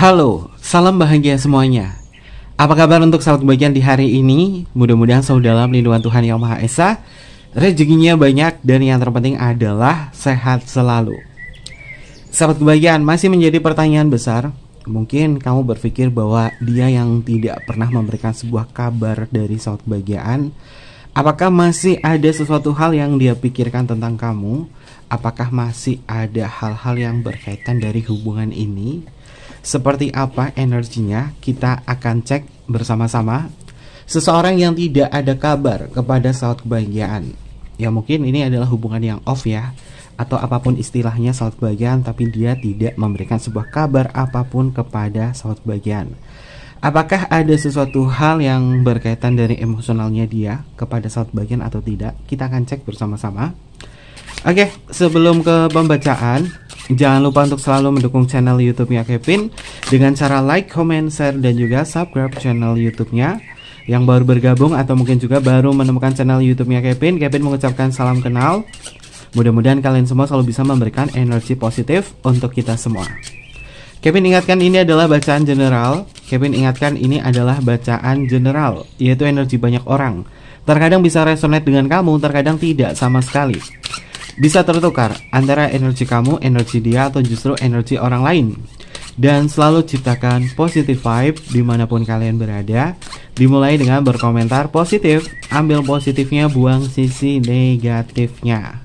Halo, salam bahagia semuanya. Apa kabar untuk sahabat kebahagiaan di hari ini? Mudah-mudahan selalu dalam lindungan Tuhan Yang Maha Esa, rezekinya banyak, dan yang terpenting adalah sehat selalu. Sahabat kebahagiaan, masih menjadi pertanyaan besar. Mungkin kamu berpikir bahwa dia yang tidak pernah memberikan sebuah kabar dari sahabat kebahagiaan, apakah masih ada sesuatu hal yang dia pikirkan tentang kamu? Apakah masih ada hal-hal yang berkaitan dari hubungan ini? Seperti apa energinya? Kita akan cek bersama-sama. Seseorang yang tidak ada kabar kepada sahabat kebahagiaan, ya mungkin ini adalah hubungan yang off ya, atau apapun istilahnya sahabat kebahagiaan, tapi dia tidak memberikan sebuah kabar apapun kepada sahabat kebahagiaan. Apakah ada sesuatu hal yang berkaitan dari emosionalnya dia kepada sahabat kebahagiaan atau tidak? Kita akan cek bersama-sama. Oke, sebelum ke pembacaan, jangan lupa untuk selalu mendukung channel YouTube-nya Kevin dengan cara like, comment, share, dan juga subscribe channel YouTube-nya. Yang baru bergabung atau mungkin juga baru menemukan channel YouTube-nya Kevin mengucapkan salam kenal. Mudah-mudahan kalian semua selalu bisa memberikan energi positif untuk kita semua. Kevin ingatkan ini adalah bacaan general. Kevin ingatkan ini adalah bacaan general, yaitu energi banyak orang. Terkadang bisa resonate dengan kamu, terkadang tidak sama sekali. Bisa tertukar antara energi kamu, energi dia, atau justru energi orang lain. Dan selalu ciptakan positive vibe dimanapun kalian berada. Dimulai dengan berkomentar positif, ambil positifnya, buang sisi negatifnya.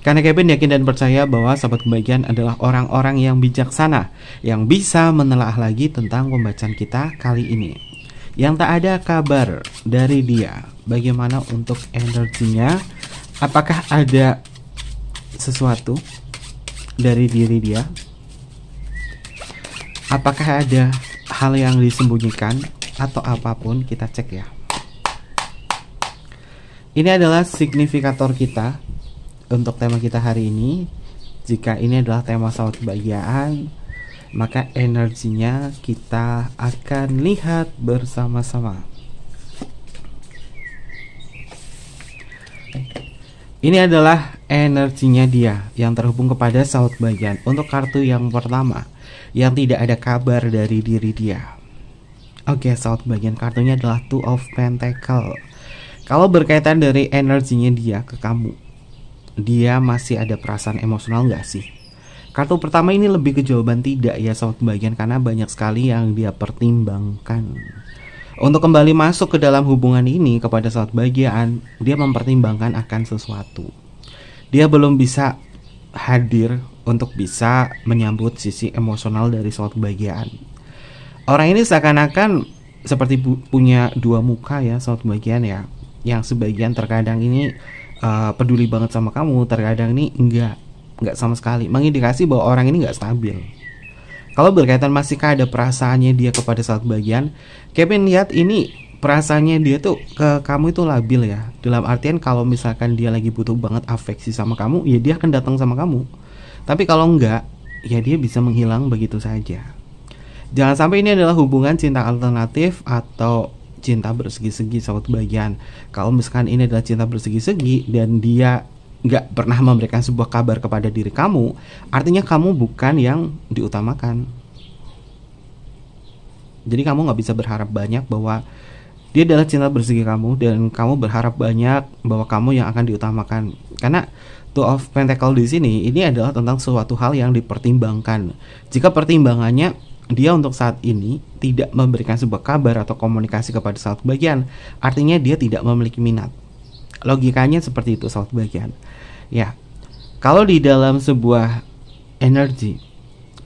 Karena Kevin yakin dan percaya bahwa sahabat kebahagiaan adalah orang-orang yang bijaksana, yang bisa menelaah lagi tentang pembacaan kita kali ini. Yang tak ada kabar dari dia, bagaimana untuk energinya? Apakah ada sesuatu dari diri dia? Apakah ada hal yang disembunyikan atau apapun? Kita cek ya. Ini adalah signifikator kita untuk tema kita hari ini. Jika ini adalah tema sahabat kebahagiaan, maka energinya kita akan lihat bersama-sama. Ini adalah energinya dia yang terhubung kepada sahabat kebahagiaan. Untuk kartu yang pertama, yang tidak ada kabar dari diri dia. Oke, sahabat kebahagiaan, kartunya adalah Two of Pentacles. Kalau berkaitan dari energinya dia ke kamu, dia masih ada perasaan emosional gak sih? Kartu pertama ini lebih ke jawaban tidak ya sahabat kebahagiaan, karena banyak sekali yang dia pertimbangkan. Untuk kembali masuk ke dalam hubungan ini kepada sahabat kebahagiaan, dia mempertimbangkan akan sesuatu. Dia belum bisa hadir untuk bisa menyambut sisi emosional dari sahabat kebahagiaan. Orang ini seakan-akan seperti punya dua muka ya sahabat kebahagiaan ya. Yang sebagian terkadang ini peduli banget sama kamu, terkadang ini enggak sama sekali. Mengindikasi bahwa orang ini enggak stabil. Kalau berkaitan masihkah ada perasaannya dia kepada sahabat kebahagiaan, Kevin lihat ini perasaannya dia tuh ke kamu itu labil ya. Dalam artian kalau misalkan dia lagi butuh banget afeksi sama kamu, ya dia akan datang sama kamu. Tapi kalau enggak, ya dia bisa menghilang begitu saja. Jangan sampai ini adalah hubungan cinta alternatif atau cinta bersegi-segi sahabat kebahagiaan. Kalau misalkan ini adalah cinta bersegi-segi dan dia nggak pernah memberikan sebuah kabar kepada diri kamu, artinya kamu bukan yang diutamakan. Jadi kamu nggak bisa berharap banyak bahwa dia adalah cinta bersegi kamu, dan kamu berharap banyak bahwa kamu yang akan diutamakan. Karena Two of Pentacles di sini ini adalah tentang suatu hal yang dipertimbangkan. Jika pertimbangannya dia untuk saat ini tidak memberikan sebuah kabar atau komunikasi kepada sahabat kebahagiaan, artinya dia tidak memiliki minat. Logikanya seperti itu sahabat kebahagiaan. Ya, kalau di dalam sebuah energi,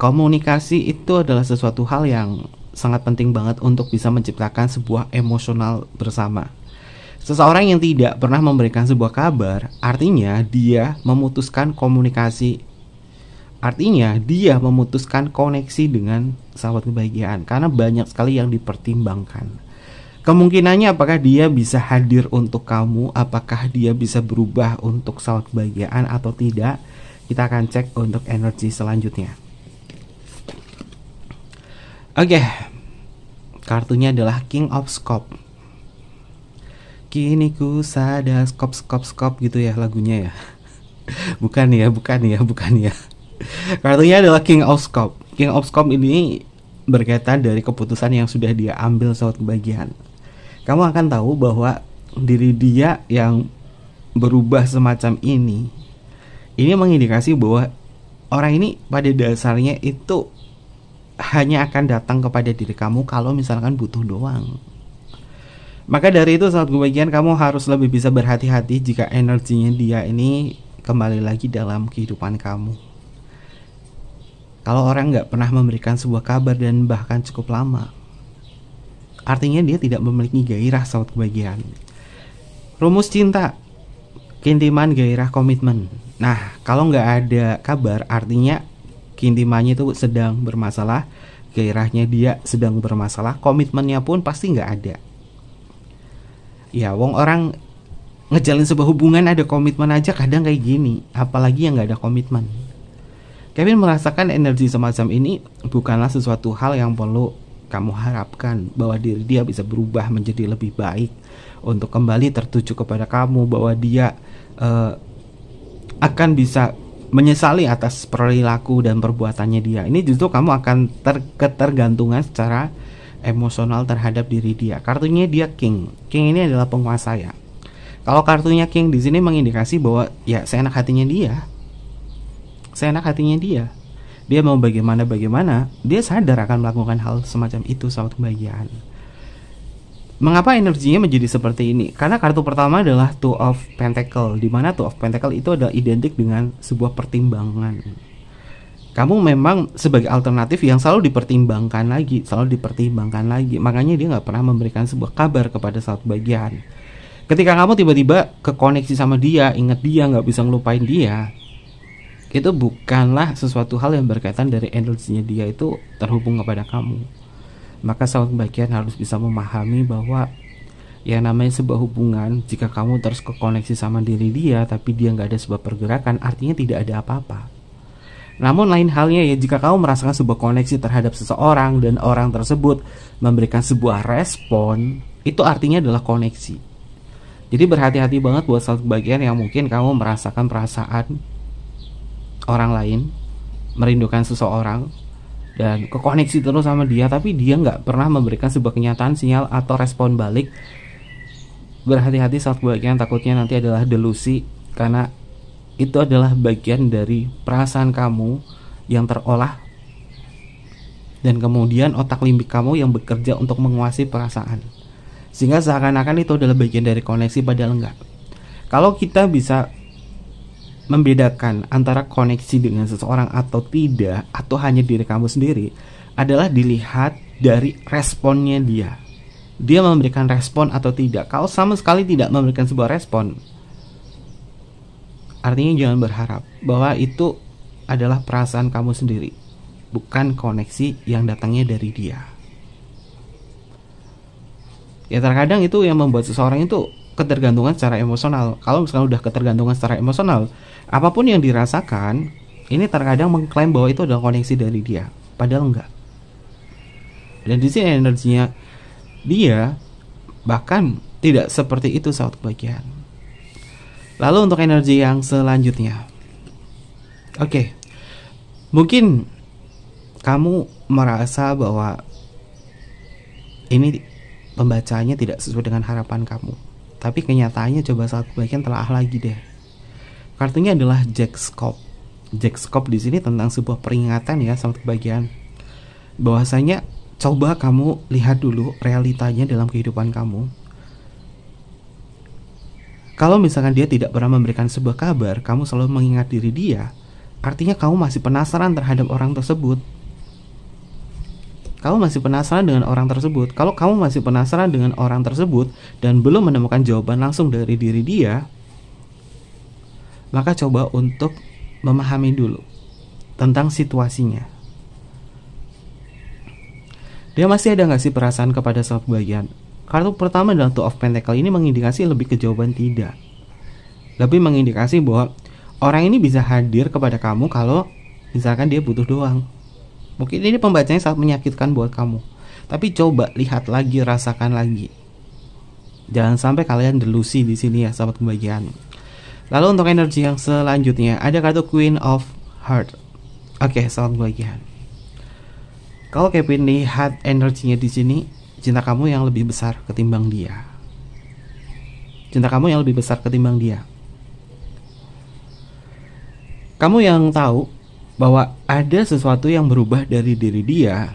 komunikasi itu adalah sesuatu hal yang sangat penting banget untuk bisa menciptakan sebuah emosional bersama. Seseorang yang tidak pernah memberikan sebuah kabar, artinya dia memutuskan komunikasi. Artinya dia memutuskan koneksi dengan sahabat kebahagiaan, karena banyak sekali yang dipertimbangkan. Kemungkinannya apakah dia bisa hadir untuk kamu, apakah dia bisa berubah untuk sahabat kebahagiaan atau tidak. Kita akan cek untuk energi selanjutnya. Oke, kartunya adalah King of Scope. Kini ku sadar, skop gitu ya lagunya ya. Bukan ya. Kartunya adalah King of Scope. King of Scope ini berkaitan dari keputusan yang sudah dia ambil sahabat kebahagiaan. Kamu akan tahu bahwa diri dia yang berubah semacam ini mengindikasi bahwa orang ini pada dasarnya itu hanya akan datang kepada diri kamu kalau misalkan butuh doang. Maka dari itu sahabat kebahagiaan, kamu harus lebih bisa berhati-hati jika energinya dia ini kembali lagi dalam kehidupan kamu. Kalau orang nggak pernah memberikan sebuah kabar dan bahkan cukup lama, artinya dia tidak memiliki gairah sahabat kebahagiaan. Rumus cinta, keintiman, gairah, komitmen. Nah, kalau nggak ada kabar, artinya keintimannya itu sedang bermasalah, gairahnya dia sedang bermasalah, komitmennya pun pasti nggak ada. Ya, wong orang ngejalin sebuah hubungan ada komitmen aja kadang kayak gini, apalagi yang nggak ada komitmen. Kevin merasakan energi semacam ini bukanlah sesuatu hal yang perlu kamu harapkan, bahwa diri dia bisa berubah menjadi lebih baik untuk kembali tertuju kepada kamu, bahwa dia akan bisa menyesali atas perilaku dan perbuatannya dia. Ini justru kamu akan ketergantungan secara emosional terhadap diri dia. Kartunya dia King. King ini adalah penguasa ya. Kalau kartunya King di sini mengindikasi bahwa ya seenak hatinya dia. Seenak hatinya dia. Dia mau bagaimana, dia sadar akan melakukan hal semacam itu sahabat kebahagiaan. Mengapa energinya menjadi seperti ini? Karena kartu pertama adalah Two of Pentacle, di mana Two of Pentacle itu adalah identik dengan sebuah pertimbangan. Kamu memang sebagai alternatif yang selalu dipertimbangkan lagi. Makanya dia nggak pernah memberikan sebuah kabar kepada sahabat kebahagiaan. Ketika kamu tiba-tiba kekoneksi sama dia, ingat dia, nggak bisa ngelupain dia, itu bukanlah sesuatu hal yang berkaitan dari energinya dia itu terhubung kepada kamu. Maka sahabat kebahagiaan harus bisa memahami bahwa yang namanya sebuah hubungan, jika kamu terus kekoneksi sama diri dia tapi dia nggak ada sebuah pergerakan, artinya tidak ada apa-apa. Namun lain halnya ya jika kamu merasakan sebuah koneksi terhadap seseorang dan orang tersebut memberikan sebuah respon, itu artinya adalah koneksi. Jadi berhati-hati banget buat sahabat kebahagiaan yang mungkin kamu merasakan perasaan orang lain, merindukan seseorang dan kekoneksi terus sama dia, tapi dia nggak pernah memberikan sebuah kenyataan, sinyal atau respon balik. Berhati-hati saat kebahagiaan, takutnya nanti adalah delusi, karena itu adalah bagian dari perasaan kamu yang terolah dan kemudian otak limbik kamu yang bekerja untuk menguasai perasaan, sehingga seakan-akan itu adalah bagian dari koneksi, padahal enggak. Kalau kita bisa membedakan antara koneksi dengan seseorang atau tidak, atau hanya diri kamu sendiri, adalah dilihat dari responnya dia. Dia memberikan respon atau tidak. Kalau sama sekali tidak memberikan sebuah respon, artinya jangan berharap bahwa itu adalah perasaan kamu sendiri, bukan koneksi yang datangnya dari dia. Ya terkadang itu yang membuat seseorang itu ketergantungan secara emosional. Kalau misalnya udah ketergantungan secara emosional, apapun yang dirasakan, ini terkadang mengklaim bahwa itu adalah koneksi dari dia, padahal enggak. Dan di sini energinya dia bahkan tidak seperti itu sahabat kebahagiaan. Lalu untuk energi yang selanjutnya, oke, mungkin kamu merasa bahwa ini pembacanya tidak sesuai dengan harapan kamu, tapi kenyataannya coba sahabat kebahagiaan telah lagi deh. Kartunya adalah Jack Scope. Jack Scope di sini tentang sebuah peringatan ya sahabat kebahagiaan, bahwasanya coba kamu lihat dulu realitanya dalam kehidupan kamu. Kalau misalkan dia tidak pernah memberikan sebuah kabar, kamu selalu mengingat diri dia, artinya kamu masih penasaran terhadap orang tersebut. Kamu masih penasaran dengan orang tersebut. Kalau kamu masih penasaran dengan orang tersebut dan belum menemukan jawaban langsung dari diri dia, maka coba untuk memahami dulu tentang situasinya. Dia masih ada gak sih perasaan kepada sahabat kebahagiaan? Kartu pertama dalam Two of Pentacle ini mengindikasi lebih ke jawaban tidak. Lebih mengindikasi bahwa orang ini bisa hadir kepada kamu kalau misalkan dia butuh doang. Mungkin ini pembacanya sangat menyakitkan buat kamu, tapi coba lihat lagi, rasakan lagi. Jangan sampai kalian delusi di sini ya sahabat kebahagiaan. Lalu untuk energi yang selanjutnya ada kartu Queen of Heart. Oke, sahabat kebahagiaan. Kalau Kevin lihat energinya di sini, cinta kamu yang lebih besar ketimbang dia. Cinta kamu yang lebih besar ketimbang dia. Kamu yang tahu bahwa ada sesuatu yang berubah dari diri dia.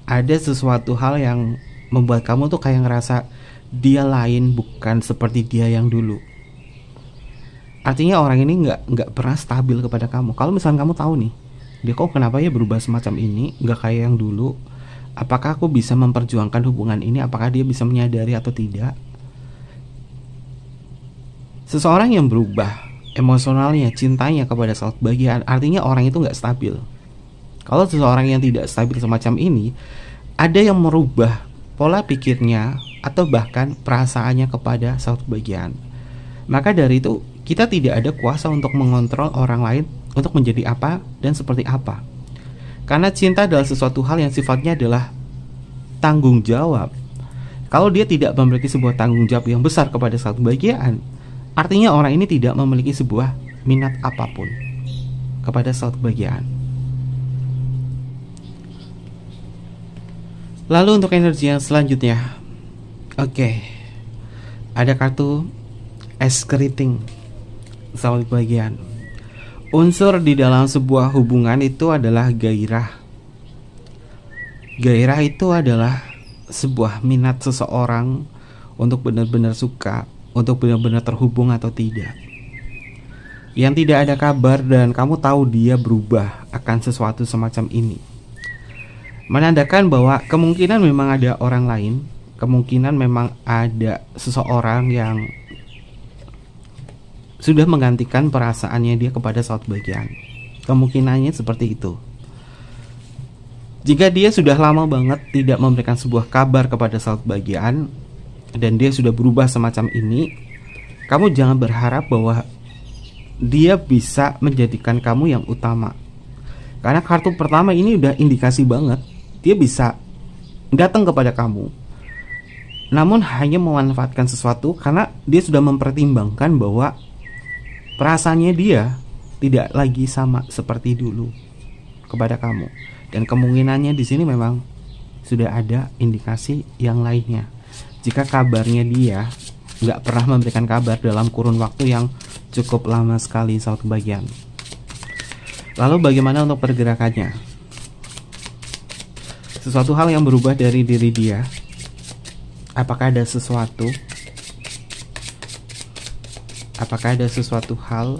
Ada sesuatu hal yang membuat kamu tuh kayak ngerasa dia lain, bukan seperti dia yang dulu. Artinya orang ini nggak pernah stabil kepada kamu. Kalau misalnya kamu tahu nih, dia kok kenapa ya berubah semacam ini, nggak kayak yang dulu. Apakah aku bisa memperjuangkan hubungan ini? Apakah dia bisa menyadari atau tidak? Seseorang yang berubah emosionalnya, cintanya kepada sahabat bagian, artinya orang itu nggak stabil. Kalau seseorang yang tidak stabil semacam ini, ada yang merubah pola pikirnya atau bahkan perasaannya kepada sahabat bagian. Maka dari itu, kita tidak ada kuasa untuk mengontrol orang lain untuk menjadi apa dan seperti apa. Karena cinta adalah sesuatu hal yang sifatnya adalah tanggung jawab. Kalau dia tidak memiliki sebuah tanggung jawab yang besar kepada satu bagian, artinya orang ini tidak memiliki sebuah minat apapun kepada satu bagian. Lalu untuk energi yang selanjutnya, ada kartu es keriting satu bagian. Unsur di dalam sebuah hubungan itu adalah gairah. Gairah itu adalah sebuah minat seseorang untuk benar-benar suka, untuk benar-benar terhubung atau tidak. Yang tidak ada kabar dan kamu tahu dia berubah akan sesuatu semacam ini, menandakan bahwa kemungkinan memang ada orang lain, kemungkinan memang ada seseorang yang sudah menggantikan perasaannya dia kepada sahabat bagian. Kemungkinannya seperti itu. Jika dia sudah lama banget tidak memberikan sebuah kabar kepada sahabat bagian dan dia sudah berubah semacam ini, kamu jangan berharap bahwa dia bisa menjadikan kamu yang utama. Karena kartu pertama ini udah indikasi banget dia bisa datang kepada kamu, namun hanya memanfaatkan sesuatu karena dia sudah mempertimbangkan bahwa perasaannya dia tidak lagi sama seperti dulu kepada kamu. Dan kemungkinannya di sini memang sudah ada indikasi yang lainnya. Jika kabarnya dia nggak pernah memberikan kabar dalam kurun waktu yang cukup lama sekali sahabat bagian. Lalu bagaimana untuk pergerakannya? Sesuatu hal yang berubah dari diri dia. Apakah ada sesuatu? Apakah ada sesuatu hal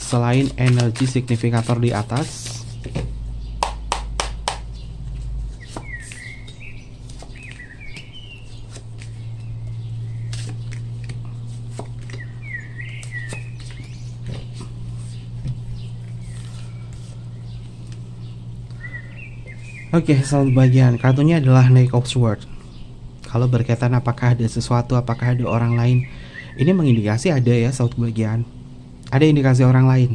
selain energi signifikator di atas? Sahabat bagian, kartunya adalah Knight of Swords. Kalau berkaitan apakah ada sesuatu, apakah ada orang lain, ini mengindikasi ada ya sahabat bagian. Ada indikasi orang lain.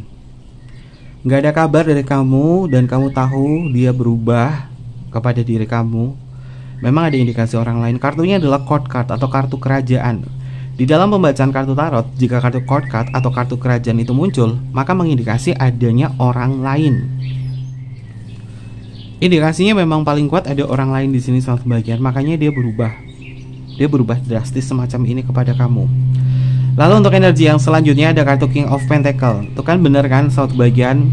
Gak ada kabar dari kamu dan kamu tahu dia berubah kepada diri kamu. Memang ada indikasi orang lain. Kartunya adalah court card atau kartu kerajaan. Di dalam pembacaan kartu tarot, jika kartu court card atau kartu kerajaan itu muncul, maka mengindikasi adanya orang lain. Indikasinya memang paling kuat ada orang lain di sini sahabat bagian. Makanya dia berubah. Dia berubah drastis semacam ini kepada kamu. Lalu untuk energi yang selanjutnya ada kartu King of Pentacle. Itu kan bener kan sahabat bagian?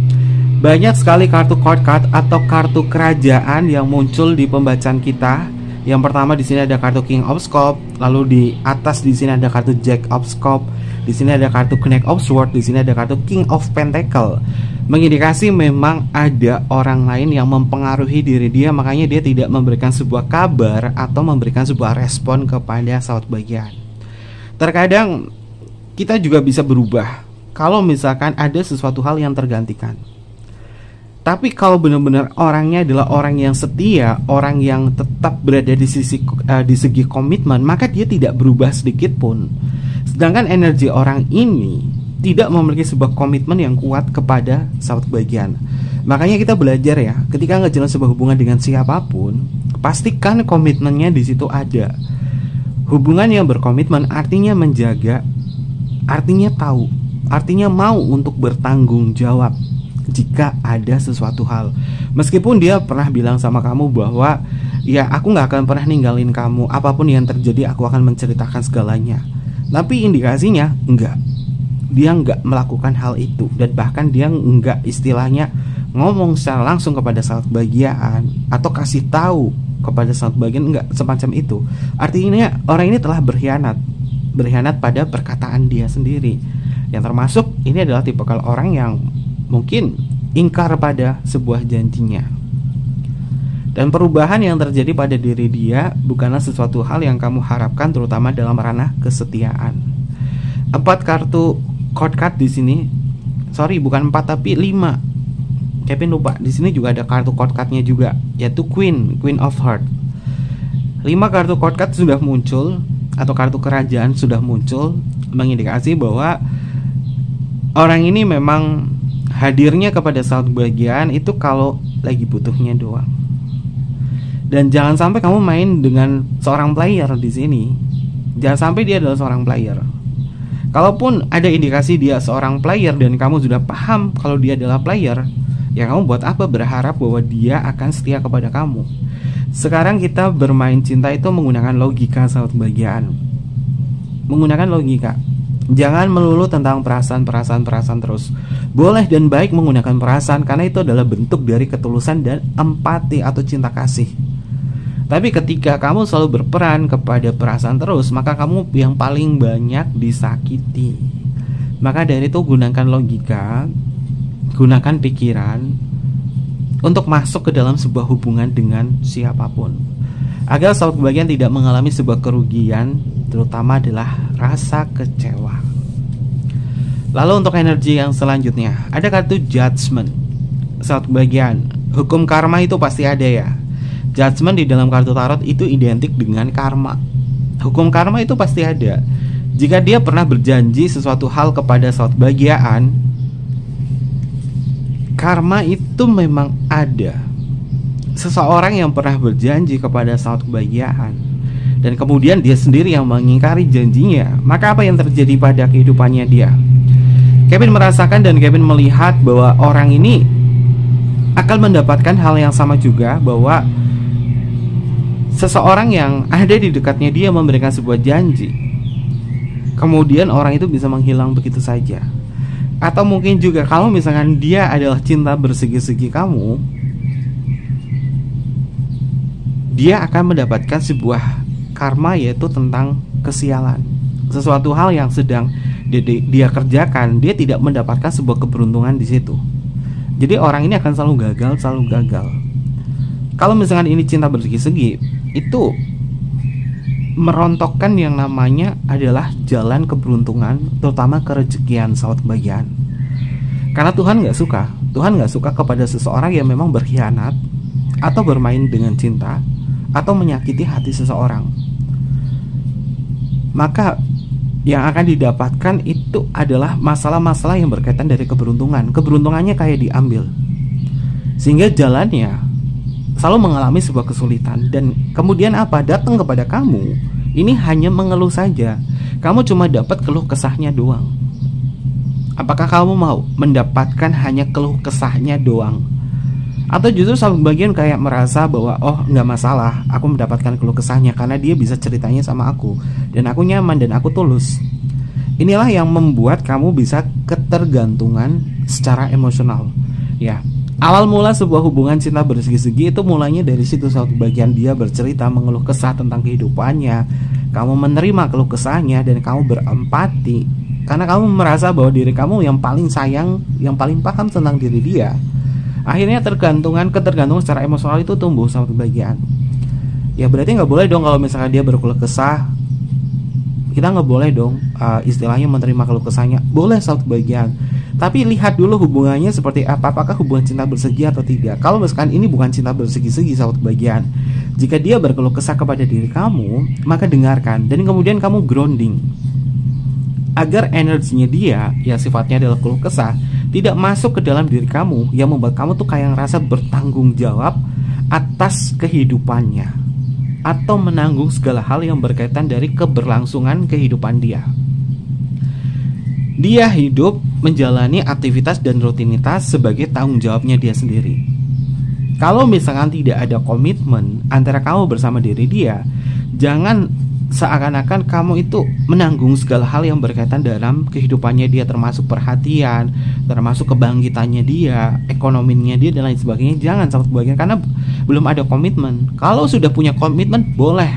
Banyak sekali kartu court card atau kartu kerajaan yang muncul di pembacaan kita. Yang pertama di sini ada kartu King of Scope, lalu di atas di sini ada kartu Jack of Scope, di sini ada kartu Knight of Swords, di sini ada kartu King of Pentacle. Mengindikasi memang ada orang lain yang mempengaruhi diri dia, makanya dia tidak memberikan sebuah kabar atau memberikan sebuah respon kepada sahabat bagian. Terkadang kita juga bisa berubah kalau misalkan ada sesuatu hal yang tergantikan. Tapi kalau benar-benar orangnya adalah orang yang setia, orang yang tetap berada di segi komitmen, maka dia tidak berubah sedikit pun. Sedangkan energi orang ini tidak memiliki sebuah komitmen yang kuat kepada sahabat bagian. Makanya kita belajar ya, ketika ngejalan sebuah hubungan dengan siapapun, pastikan komitmennya di situ ada. Hubungan yang berkomitmen artinya menjaga, artinya tahu, artinya mau untuk bertanggung jawab. jika ada sesuatu hal. Meskipun dia pernah bilang sama kamu bahwa ya aku gak akan pernah ninggalin kamu, apapun yang terjadi aku akan menceritakan segalanya, tapi indikasinya enggak. Dia enggak melakukan hal itu. Dan bahkan dia enggak istilahnya ngomong secara langsung kepada sahabat kebahagiaan atau kasih tahu kepada sahabat kebahagiaan, enggak semacam itu. Artinya orang ini telah berkhianat pada perkataan dia sendiri. Yang termasuk ini adalah tipikal orang yang mungkin ingkar pada sebuah janjinya. Dan perubahan yang terjadi pada diri dia bukanlah sesuatu hal yang kamu harapkan, terutama dalam ranah kesetiaan. 4 kartu court card di sini. Sorry, bukan 4 tapi 5. Kevin lupa. Di sini juga ada kartu court cardnya juga, yaitu Queen of Heart. 5 kartu court card sudah muncul, atau kartu kerajaan sudah muncul, mengindikasi bahwa orang ini memang hadirnya kepada saat kebahagiaan itu kalau lagi butuhnya doang. Dan jangan sampai kamu main dengan seorang player di sini. Jangan sampai dia adalah seorang player. Kalaupun ada indikasi dia seorang player dan kamu sudah paham kalau dia adalah player, ya kamu buat apa berharap bahwa dia akan setia kepada kamu? Sekarang kita bermain cinta itu menggunakan logika saat kebahagiaan. Menggunakan logika. Jangan melulu tentang perasaan terus. Boleh dan baik menggunakan perasaan karena itu adalah bentuk dari ketulusan dan empati atau cinta kasih. Tapi ketika kamu selalu berperan kepada perasaan terus, maka kamu yang paling banyak disakiti. Maka dari itu gunakan logika, gunakan pikiran untuk masuk ke dalam sebuah hubungan dengan siapapun, agar sahabat kebahagiaan tidak mengalami sebuah kerugian, terutama adalah rasa kecewa. Lalu untuk energi yang selanjutnya, ada kartu Judgment. Sahabat kebahagiaan, hukum karma itu pasti ada ya. Judgment di dalam kartu tarot itu identik dengan karma. Hukum karma itu pasti ada. Jika dia pernah berjanji sesuatu hal kepada sahabat kebahagiaan, karma itu memang ada. Seseorang yang pernah berjanji kepada sahabat kebahagiaan dan kemudian dia sendiri yang mengingkari janjinya, maka apa yang terjadi pada kehidupannya dia? Kevin merasakan dan Kevin melihat bahwa orang ini akan mendapatkan hal yang sama juga, bahwa seseorang yang ada di dekatnya dia memberikan sebuah janji, kemudian orang itu bisa menghilang begitu saja. Atau mungkin juga kalau misalkan dia adalah cinta bersegi-segi kamu, dia akan mendapatkan sebuah karma, yaitu tentang kesialan. Sesuatu hal yang sedang dia kerjakan, dia tidak mendapatkan sebuah keberuntungan di situ. Jadi orang ini akan selalu gagal. Kalau misalkan ini cinta bersegi-segi, itu merontokkan yang namanya adalah jalan keberuntungan, terutama kerezekian sahabat kebahagiaan. Karena Tuhan nggak suka kepada seseorang yang memang berkhianat atau bermain dengan cinta atau menyakiti hati seseorang. Maka yang akan didapatkan itu adalah masalah-masalah yang berkaitan dari keberuntungan. Keberuntungannya kayak diambil, sehingga jalannya selalu mengalami sebuah kesulitan. Dan kemudian apa? Datang kepada kamu ini hanya mengeluh saja. Kamu cuma dapat keluh kesahnya doang. Apakah kamu mau mendapatkan hanya keluh kesahnya doang? Atau justru sahabat bagian kayak merasa bahwa oh nggak masalah, aku mendapatkan keluh kesahnya karena dia bisa ceritanya sama aku dan aku nyaman dan aku tulus. Inilah yang membuat kamu bisa ketergantungan secara emosional. Ya, awal mula sebuah hubungan cinta bersegi-segi itu mulainya dari situ. Sahabat bagian dia bercerita mengeluh kesah tentang kehidupannya, kamu menerima keluh kesahnya dan kamu berempati karena kamu merasa bahwa diri kamu yang paling sayang, yang paling paham tentang diri dia. Akhirnya ketergantungan secara emosional itu tumbuh sama kebahagiaan. Ya berarti nggak boleh dong kalau misalkan dia berkeluh kesah, kita nggak boleh dong istilahnya menerima keluh kesahnya. Boleh sahabat kebahagiaan, tapi lihat dulu hubungannya seperti apa. Apakah hubungan cinta bersegi atau tidak? Kalau misalkan ini bukan cinta bersegi-segi sahabat kebahagiaan, jika dia berkeluh kesah kepada diri kamu, maka dengarkan dan kemudian kamu grounding agar energinya dia yang sifatnya adalah keluh kesah tidak masuk ke dalam diri kamu, yang membuat kamu tuh kayak ngerasa bertanggung jawab atas kehidupannya atau menanggung segala hal yang berkaitan dari keberlangsungan kehidupan dia. Dia hidup menjalani aktivitas dan rutinitas sebagai tanggung jawabnya dia sendiri. Kalau misalkan tidak ada komitmen antara kamu bersama diri dia, jangan seakan-akan kamu itu menanggung segala hal yang berkaitan dalam kehidupannya dia, termasuk perhatian, termasuk kebangkitannya dia, ekonominya dia, dan lain sebagainya. Jangan sahabat kebahagiaan, karena belum ada komitmen. Kalau sudah punya komitmen, boleh.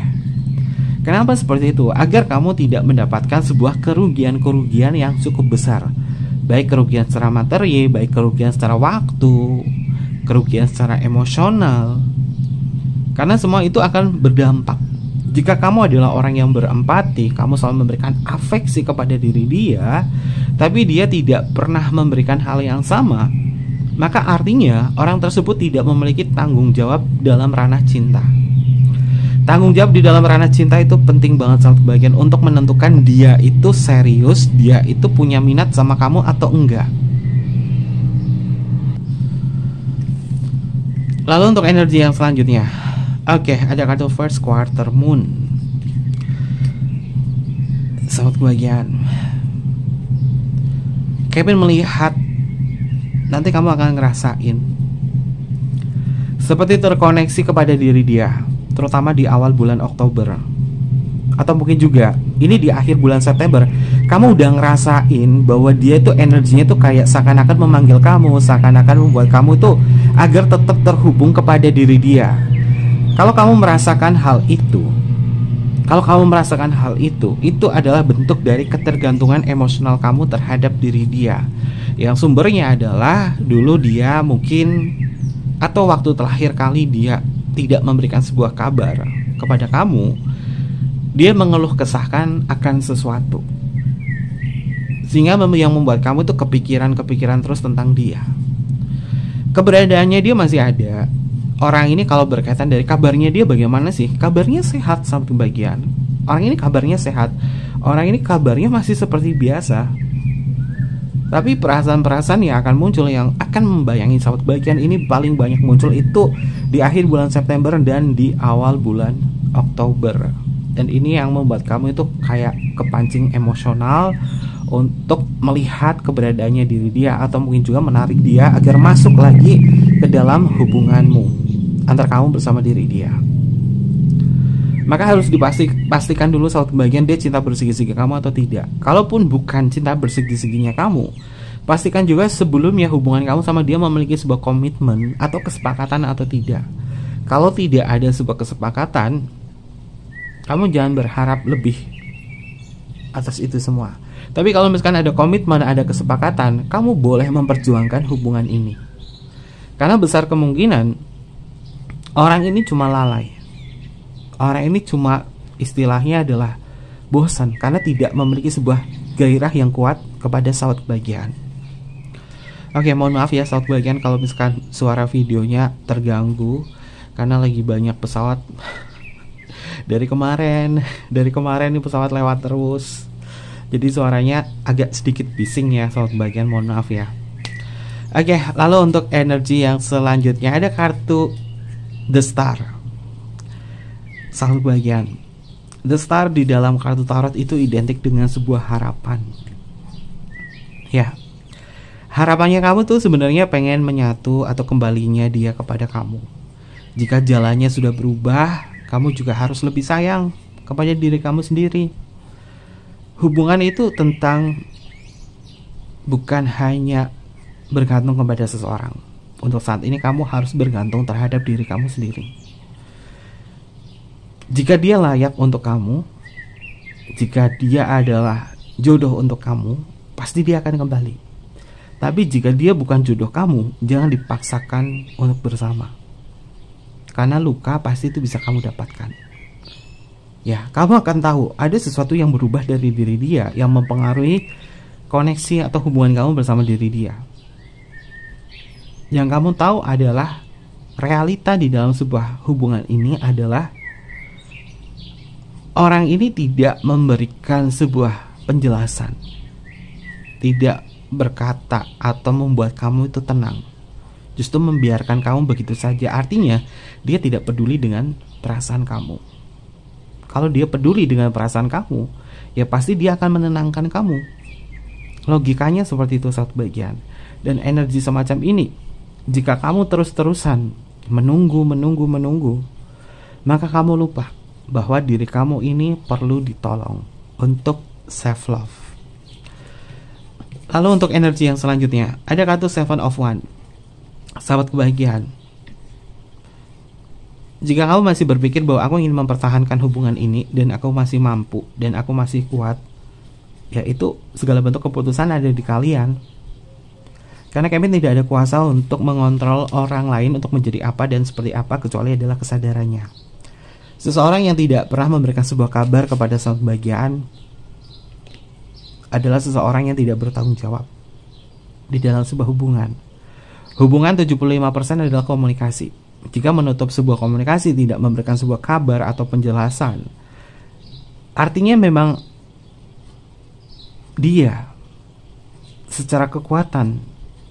Kenapa seperti itu? Agar kamu tidak mendapatkan sebuah kerugian-kerugian yang cukup besar, baik kerugian secara materi, baik kerugian secara waktu, kerugian secara emosional, karena semua itu akan berdampak. Jika kamu adalah orang yang berempati, kamu selalu memberikan afeksi kepada diri dia, tapi dia tidak pernah memberikan hal yang sama, maka artinya orang tersebut tidak memiliki tanggung jawab dalam ranah cinta. Tanggung jawab di dalam ranah cinta itu penting banget sahabat kebahagiaan, untuk menentukan dia itu serius, dia itu punya minat sama kamu atau enggak. Lalu untuk energi yang selanjutnya, oke, ada kartu first quarter moon. Sahabat kebahagiaan, Kevin melihat nanti kamu akan ngerasain seperti terkoneksi kepada diri dia, terutama di awal bulan Oktober, atau mungkin juga ini di akhir bulan September. Kamu udah ngerasain bahwa dia tuh energinya tuh kayak seakan-akan memanggil kamu, seakan-akan membuat kamu tuh agar tetap terhubung kepada diri dia. Kalau kamu merasakan hal itu, itu adalah bentuk dari ketergantungan emosional kamu terhadap diri dia, yang sumbernya adalah dulu dia mungkin, atau waktu terakhir kali dia tidak memberikan sebuah kabar kepada kamu, dia mengeluh kesahkan akan sesuatu, sehingga yang membuat kamu tuh kepikiran terus tentang dia. Keberadaannya dia masih ada. Orang ini kalau berkaitan dari kabarnya dia bagaimana sih? Kabarnya sehat sahabat kebahagiaan. Orang ini kabarnya sehat. Orang ini kabarnya masih seperti biasa. Tapi perasaan-perasaan yang akan muncul, yang akan membayangi sahabat kebahagiaan ini paling banyak muncul itu di akhir bulan September dan di awal bulan Oktober. Dan ini yang membuat kamu itu kayak kepancing emosional untuk melihat keberadaannya diri dia, atau mungkin juga menarik dia agar masuk lagi ke dalam hubunganmu antar kamu bersama diri dia. Maka harus dipastikan dulu sahabat kebahagiaan, dia cinta bersegi-segi kamu atau tidak. Kalaupun bukan cinta bersegi-seginya kamu, pastikan juga sebelumnya hubungan kamu sama dia memiliki sebuah komitmen atau kesepakatan atau tidak. Kalau tidak ada sebuah kesepakatan, kamu jangan berharap lebih atas itu semua. Tapi kalau misalkan ada komitmen, ada kesepakatan, kamu boleh memperjuangkan hubungan ini. Karena besar kemungkinan orang ini cuma lalai. Orang ini cuma istilahnya adalah bosan karena tidak memiliki sebuah gairah yang kuat kepada sahabat kebahagiaan. Oke, mohon maaf ya sahabat kebahagiaan kalau misalkan suara videonya terganggu, karena lagi banyak pesawat. Dari kemarin ini pesawat lewat terus. Jadi suaranya agak sedikit bising ya sahabat kebahagiaan, mohon maaf ya. Oke, lalu untuk energi yang selanjutnya ada kartu The Star. Sahabat kebahagiaan, The Star di dalam kartu tarot itu identik dengan sebuah harapan. Ya, harapannya kamu tuh sebenarnya pengen menyatu atau kembalinya dia kepada kamu. Jika jalannya sudah berubah, kamu juga harus lebih sayang kepada diri kamu sendiri. Hubungan itu tentang bukan hanya bergantung kepada seseorang. Untuk saat ini kamu harus bergantung terhadap diri kamu sendiri. Jika dia layak untuk kamu, jika dia adalah jodoh untuk kamu, pasti dia akan kembali. Tapi jika dia bukan jodoh kamu, jangan dipaksakan untuk bersama. Karena luka pasti itu bisa kamu dapatkan. Ya, kamu akan tahu ada sesuatu yang berubah dari diri dia, yang mempengaruhi koneksi atau hubungan kamu bersama diri dia. Yang kamu tahu adalah realita di dalam sebuah hubungan ini adalah orang ini tidak memberikan sebuah penjelasan, tidak berkata atau membuat kamu itu tenang, justru membiarkan kamu begitu saja. Artinya dia tidak peduli dengan perasaan kamu. Kalau dia peduli dengan perasaan kamu, ya pasti dia akan menenangkan kamu. Logikanya seperti itu sahabat kebahagiaan. Dan energi semacam ini, jika kamu terus-terusan menunggu, maka kamu lupa bahwa diri kamu ini perlu ditolong untuk self love. Lalu untuk energi yang selanjutnya, ada kartu Seven of Wands. Sahabat kebahagiaan, jika kamu masih berpikir bahwa aku ingin mempertahankan hubungan ini dan aku masih mampu dan aku masih kuat, ya itu segala bentuk keputusan ada di kalian. Karena Kevin tidak ada kuasa untuk mengontrol orang lain untuk menjadi apa dan seperti apa, kecuali adalah kesadarannya. Seseorang yang tidak pernah memberikan sebuah kabar kepada sahabat kebahagiaan adalah seseorang yang tidak bertanggung jawab di dalam sebuah hubungan. Hubungan 75% adalah komunikasi. Jika menutup sebuah komunikasi, tidak memberikan sebuah kabar atau penjelasan, artinya memang dia secara kekuatan,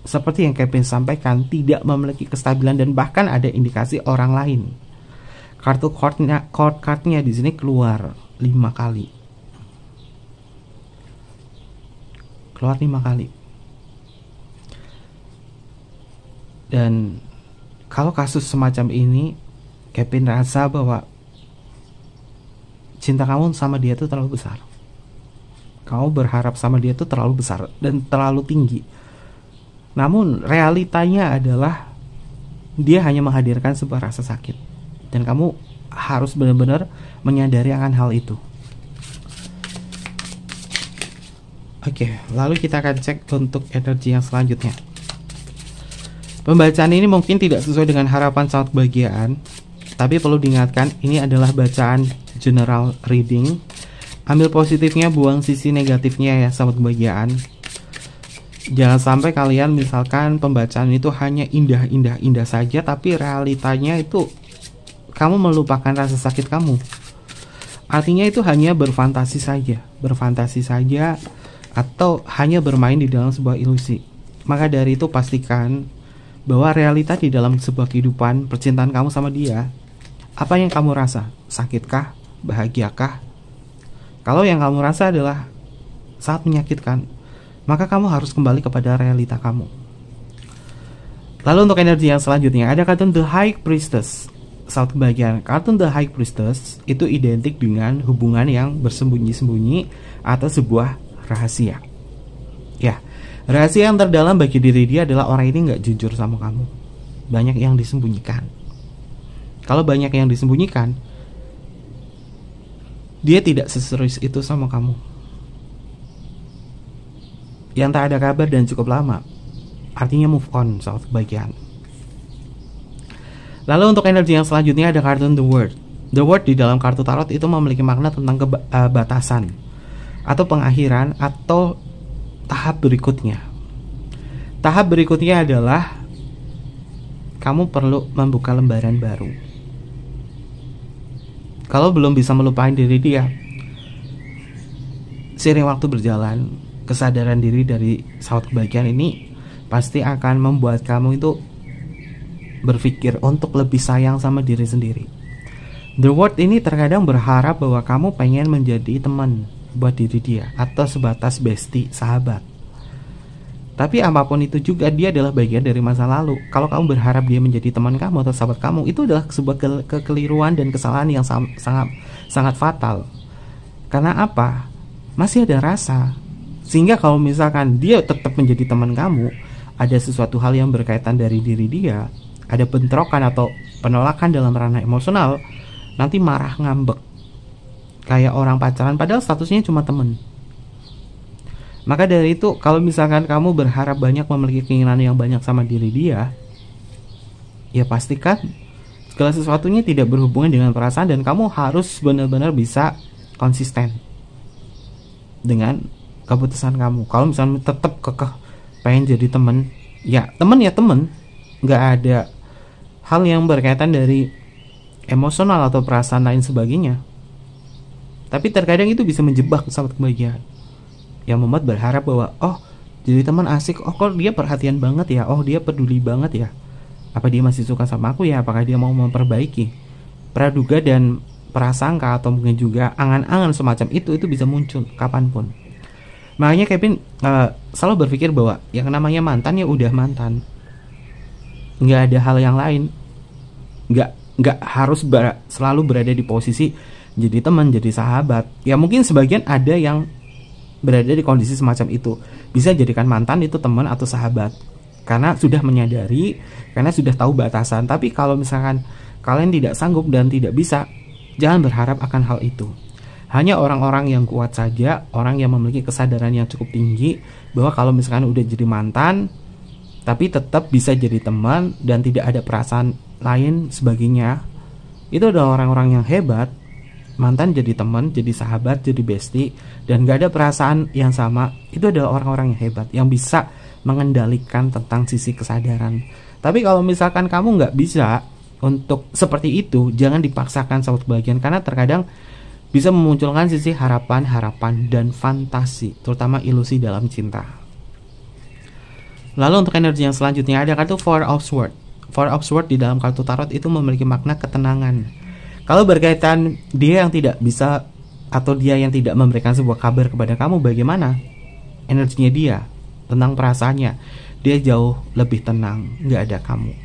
seperti yang Kevin sampaikan, tidak memiliki kestabilan dan bahkan ada indikasi orang lain. Kartu cardnya di sini keluar 5 kali. Keluar 5 kali. Dan kalau kasus semacam ini, Kevin rasa bahwa cinta kamu sama dia itu terlalu besar. Kamu berharap sama dia itu terlalu besar dan terlalu tinggi. Namun realitanya adalah dia hanya menghadirkan sebuah rasa sakit. Dan kamu harus benar-benar menyadari akan hal itu. Oke, lalu kita akan cek untuk energi yang selanjutnya. Pembacaan ini mungkin tidak sesuai dengan harapan sahabat kebahagiaan, tapi perlu diingatkan, ini adalah bacaan general reading. Ambil positifnya, buang sisi negatifnya ya sahabat kebahagiaan. Jangan sampai kalian misalkan pembacaan itu hanya indah saja, tapi realitanya itu kamu melupakan rasa sakit kamu. Artinya itu hanya berfantasi saja, atau hanya bermain di dalam sebuah ilusi. Maka dari itu pastikan bahwa realita di dalam sebuah kehidupan percintaan kamu sama dia, apa yang kamu rasa? Sakitkah? Bahagiakah? Kalau yang kamu rasa adalah sangat menyakitkan, maka kamu harus kembali kepada realita kamu. Lalu untuk energi yang selanjutnya, ada kartu The High Priestess. Saat kebahagiaan, kartu The High Priestess itu identik dengan hubungan yang bersembunyi-sembunyi atau sebuah rahasia. Ya, rahasia yang terdalam bagi diri dia adalah orang ini gak jujur sama kamu. Banyak yang disembunyikan. Kalau banyak yang disembunyikan, dia tidak seserius itu sama kamu. Yang tak ada kabar dan cukup lama, artinya move on saat kebahagiaan. Lalu untuk energi yang selanjutnya ada kartu The Word. The Word di dalam kartu tarot itu memiliki makna tentang batasan atau pengakhiran atau tahap berikutnya. Tahap berikutnya adalah kamu perlu membuka lembaran baru. Kalau belum bisa melupakan diri dia, seiring waktu berjalan, kesadaran diri dari sahabat kebahagiaan ini pasti akan membuat kamu itu berpikir untuk lebih sayang sama diri sendiri. The Word ini terkadang berharap bahwa kamu pengen menjadi teman buat diri dia atau sebatas bestie, sahabat. Tapi apapun itu juga, dia adalah bagian dari masa lalu. Kalau kamu berharap dia menjadi teman kamu atau sahabat kamu, itu adalah sebuah kekeliruan dan kesalahan yang sangat fatal. Karena apa? Masih ada rasa. Sehingga kalau misalkan dia tetap menjadi teman kamu, ada sesuatu hal yang berkaitan dari diri dia, ada bentrokan atau penolakan dalam ranah emosional, nanti marah ngambek kayak orang pacaran padahal statusnya cuma temen. Maka dari itu, kalau misalkan kamu berharap banyak, memiliki keinginan yang banyak sama diri dia, ya pastikan segala sesuatunya tidak berhubungan dengan perasaan, dan kamu harus benar-benar bisa konsisten dengan keputusan kamu. Kalau misalnya tetap kekeh pengen jadi temen, ya temen, nggak ada hal yang berkaitan dari emosional atau perasaan lain sebagainya. Tapi terkadang itu bisa menjebak sahabat kebahagiaan, yang membuat berharap bahwa oh jadi teman asik, oh kok dia perhatian banget ya, oh dia peduli banget ya, apa dia masih suka sama aku ya, apakah dia mau memperbaiki. Praduga dan prasangka atau mungkin juga angan-angan semacam itu bisa muncul kapanpun. Makanya Kevin selalu berpikir bahwa yang namanya mantan ya udah mantan, nggak ada hal yang lain, nggak harus selalu berada di posisi jadi teman, jadi sahabat. Ya mungkin sebagian ada yang berada di kondisi semacam itu, bisa jadikan mantan itu teman atau sahabat karena sudah menyadari, karena sudah tahu batasan. Tapi kalau misalkan kalian tidak sanggup dan tidak bisa, jangan berharap akan hal itu. Hanya orang-orang yang kuat saja, orang yang memiliki kesadaran yang cukup tinggi bahwa kalau misalkan udah jadi mantan tapi tetap bisa jadi teman dan tidak ada perasaan lain sebagainya, itu adalah orang-orang yang hebat. Mantan jadi teman, jadi sahabat, jadi bestie, dan gak ada perasaan yang sama, itu adalah orang-orang yang hebat, yang bisa mengendalikan tentang sisi kesadaran. Tapi kalau misalkan kamu gak bisa untuk seperti itu, jangan dipaksakan sahabat kebahagiaan, karena terkadang bisa memunculkan sisi harapan-harapan dan fantasi, terutama ilusi dalam cinta. Lalu untuk energi yang selanjutnya ada kartu Four of Swords. Four of Swords di dalam kartu tarot itu memiliki makna ketenangan. Kalau berkaitan dia yang tidak bisa atau dia yang tidak memberikan sebuah kabar kepada kamu, bagaimana energinya dia tentang perasaannya? Dia jauh lebih tenang, nggak ada kamu.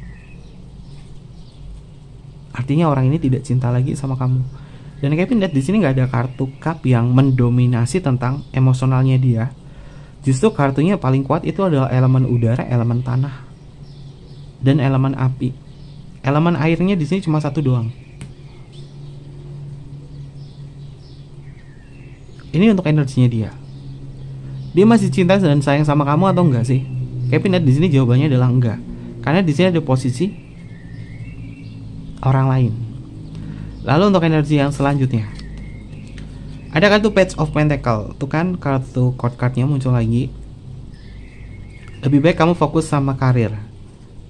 Artinya orang ini tidak cinta lagi sama kamu. Dan Kevin lihat di sini nggak ada kartu cup yang mendominasi tentang emosionalnya dia. Justru kartunya paling kuat itu adalah elemen udara, elemen tanah, dan elemen api. Elemen airnya di sini cuma satu doang. Ini untuk energinya dia. Dia masih cinta dan sayang sama kamu atau enggak sih? Kevin lihat di sini jawabannya adalah enggak. Karena di sini ada posisi orang lain. Lalu untuk energi yang selanjutnya ada kartu Page of Pentacle. Itu kan kartu card-cardnya muncul lagi. Lebih baik kamu fokus sama karir,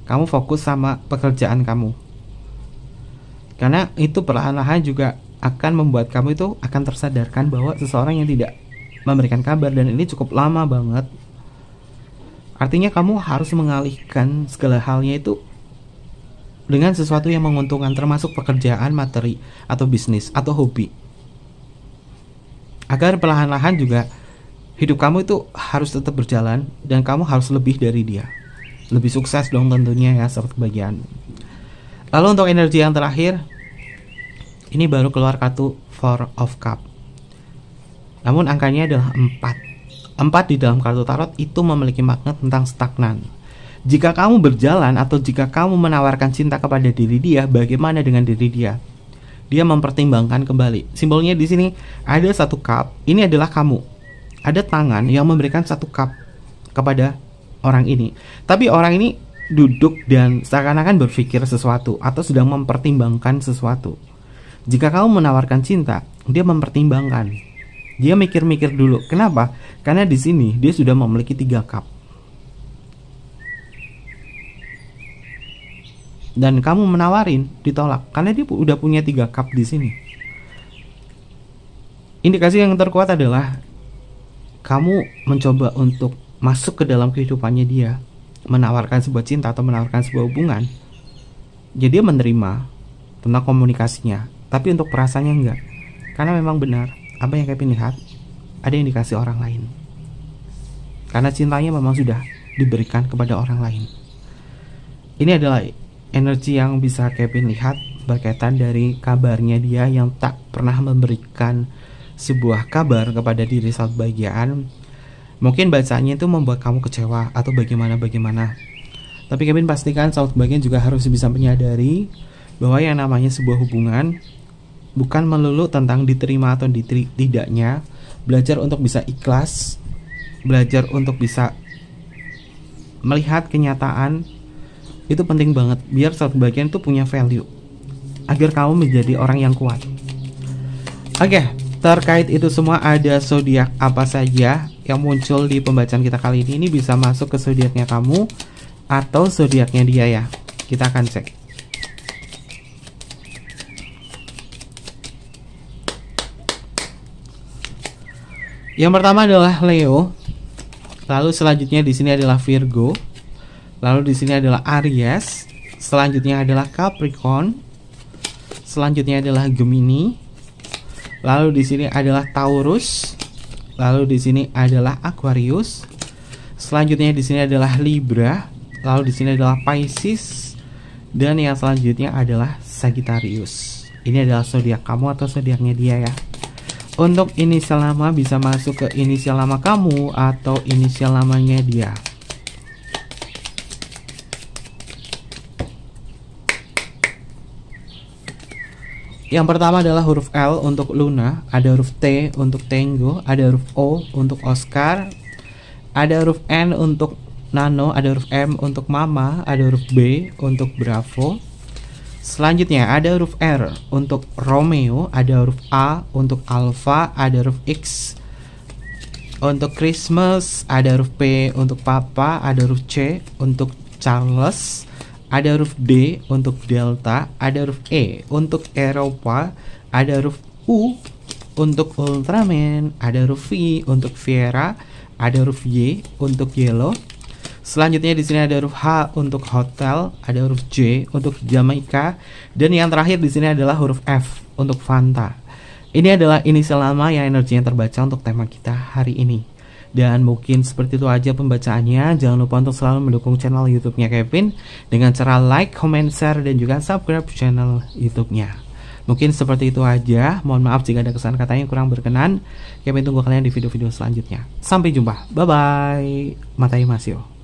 kamu fokus sama pekerjaan kamu, karena itu perlahan-lahan juga akan membuat kamu itu akan tersadarkan bahwa seseorang yang tidak memberikan kabar, dan ini cukup lama banget. Artinya kamu harus mengalihkan segala halnya itu dengan sesuatu yang menguntungkan, termasuk pekerjaan, materi, atau bisnis, atau hobi, agar perlahan-lahan juga hidup kamu itu harus tetap berjalan dan kamu harus lebih dari dia. Lebih sukses dong tentunya ya, sahabat kebahagiaan. Lalu untuk energi yang terakhir, ini baru keluar kartu Four of Cup. Namun angkanya adalah 4. 4 di dalam kartu tarot itu memiliki makna tentang stagnan. Jika kamu berjalan atau jika kamu menawarkan cinta kepada diri dia, bagaimana dengan diri dia? Dia mempertimbangkan kembali. Simbolnya di sini ada satu cup. Ini adalah kamu. Ada tangan yang memberikan satu cup kepada orang ini. Tapi orang ini duduk dan seakan-akan berpikir sesuatu atau sedang mempertimbangkan sesuatu. Jika kamu menawarkan cinta, dia mempertimbangkan. Dia mikir-mikir dulu. Kenapa? Karena di sini dia sudah memiliki 3 cup. Dan kamu menawarin, ditolak karena dia udah punya 3 cup di sini. Indikasi yang terkuat adalah kamu mencoba untuk masuk ke dalam kehidupannya dia, menawarkan sebuah cinta atau menawarkan sebuah hubungan. Jadi dia menerima tentang komunikasinya, tapi untuk perasaannya enggak. Karena memang benar apa yang Kevin lihat, ada indikasi orang lain. Karena cintanya memang sudah diberikan kepada orang lain. Ini adalah energi yang bisa Kevin lihat berkaitan dari kabarnya dia yang tak pernah memberikan sebuah kabar kepada diri sahabat kebahagiaan. Mungkin bacanya itu membuat kamu kecewa atau bagaimana. Tapi Kevin pastikan sahabat kebahagiaan juga harus bisa menyadari bahwa yang namanya sebuah hubungan bukan melulu tentang diterima atau tidaknya. Belajar untuk bisa ikhlas, belajar untuk bisa melihat kenyataan, itu penting banget biar sahabat kebahagiaan itu punya value, agar kamu menjadi orang yang kuat. Oke, terkait itu semua ada zodiak apa saja yang muncul di pembacaan kita kali ini. Ini bisa masuk ke zodiaknya kamu atau zodiaknya dia ya. Kita akan cek. Yang pertama adalah Leo. Lalu selanjutnya di sini adalah Virgo. Lalu di sini adalah Aries, selanjutnya adalah Capricorn, selanjutnya adalah Gemini, lalu di sini adalah Taurus, Lalu di sini adalah Aquarius. Selanjutnya di sini adalah Libra. Lalu di sini adalah Pisces. Dan yang selanjutnya adalah Sagittarius. Ini adalah zodiak kamu atau zodiaknya dia ya. Untuk inisial nama bisa masuk ke inisial nama kamu atau inisial namanya dia. Yang pertama adalah huruf L untuk Luna, ada huruf T untuk Tango, ada huruf O untuk Oscar, ada huruf N untuk Nano, ada huruf M untuk Mama, ada huruf B untuk Bravo. Selanjutnya ada huruf R untuk Romeo, ada huruf A untuk Alpha, ada huruf X untuk Christmas, ada huruf P untuk Papa, ada huruf C untuk Charles, ada huruf D untuk Delta, ada huruf E untuk Eropa, ada huruf U untuk Ultraman, ada huruf V untuk Viera, ada huruf Y untuk Yellow. Selanjutnya di sini ada huruf H untuk Hotel, ada huruf J untuk Jamaica, dan yang terakhir di sini adalah huruf F untuk Fanta. Ini adalah inisial nama yang energinya terbaca untuk tema kita hari ini. Dan mungkin seperti itu aja pembacaannya. Jangan lupa untuk selalu mendukung channel YouTube-nya Kevin dengan cara like, comment, share, dan juga subscribe channel YouTube-nya. Mungkin seperti itu aja. Mohon maaf jika ada kesalahan kata yang kurang berkenan. Kevin tunggu kalian di video-video selanjutnya. Sampai jumpa. Bye-bye. Matai Masio.